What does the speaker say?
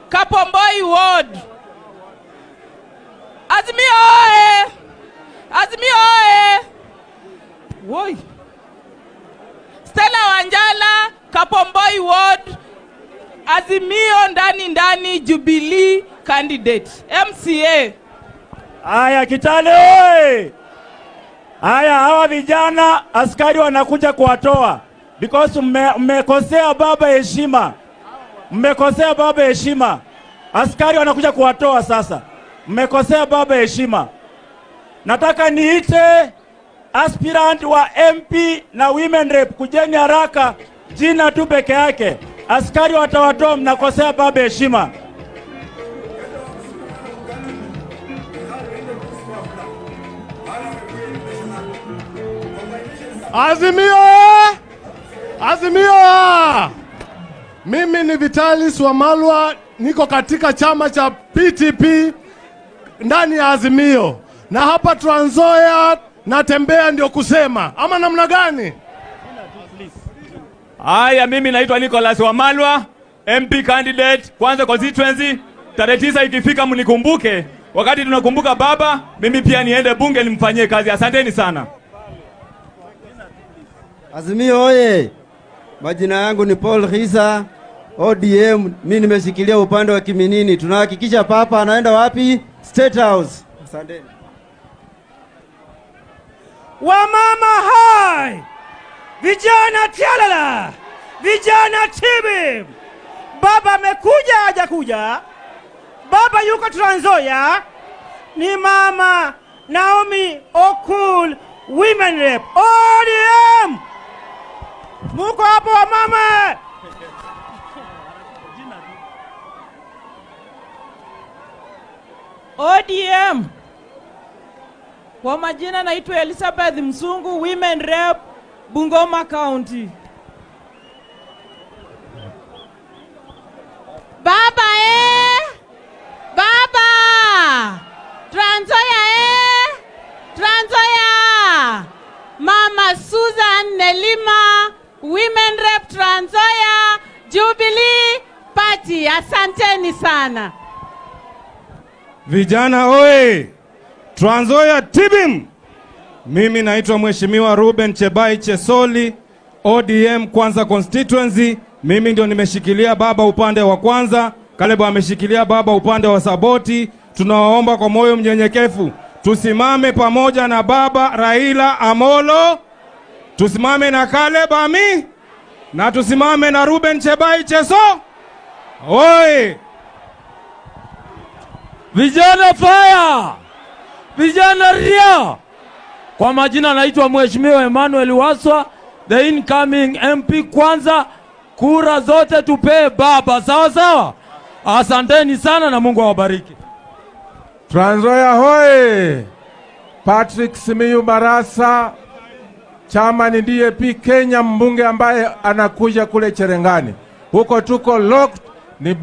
Kapomboi Ward. Azimio oe! Azimio oe! Woi. Stella Wanjala, Kapomboi Ward. Azimio ndani Jubilee candidate. MCA. Aya Kitale oe! Aya hawa vijana askari wanakuja kuwatoa because mmekosea baba heshima. Mmekosea baba heshima. Askari wanakuja kuwatoa sasa. Mmekosea baba heshima. Nataka niite aspirant wa MP na women rep, kujeni haraka, jina tu peke yake. Askari watawatoa, mnakosea baba heshima. Azimio! Azimio! Mimi ni Raila'S wa Malwa, niko katika chama cha PTP ndani ya Azimio. Na hapa Trans Nzoia natembea ndio kusema. Ama namna gani? Haya, mimi naitwa Raila'S wa Malwa, MP candidate kwanza constituency. Tarehe 9 ikifika mnikumbuke. Wakati tunakumbuka baba, mimi pia niende bunge nimfanyie kazi. Asanteni sana. Azimio oye! Majina yangu ni Paul Hisa, ODM. Mimi nimeshikilia upande wa Kiminini. Tunahakikisha papa anaenda wapi? State House. Asante. Wamama hai! Vijana tialala! Vijana tibi! Baba amekuja hajakuja? Baba yuko Trans Nzoia. Ni mama Naomi Okul, women rep. ODM! Muko hapo wa mama! ODM. Kwa majina naitwa Elizabeth Msungu, women rep, Bungoma County. Baba Baba! Trans Nzoia Trans Nzoia! Mama Susan Nelima, women rep Trans Nzoia, Jubilee Party. Asanteni sana. Vijana oe! Trans Nzoia tibim! Mimi naitwa Mheshimiwa Ruben Chebai Chesoli, ODM kwanza constituency. Mimi ndio nimeshikilia baba upande wa kwanza, Kalebo ameshikilia baba upande wa Saboti. Tunawaomba kwa moyo mnyenyekevu tusimame pamoja na baba Raila Amolo, tusimame na Kalebo Ami, na tusimame na Ruben Chebai Cheso. Oi! Vijana fire! Vijana ria! Kwa majina naitwa Mheshimiwa Emmanuel Waswa, the incoming MP kwanza. Kura zote tupe baba, sawa sawa? Asanteni sana na Mungu awabariki. Trans Nzoia hoye! Patrick Simiyu Barasa, chama ni DAP Kenya, mbunge ambaye anakuja kule Cherengani. Huko tuko locked ni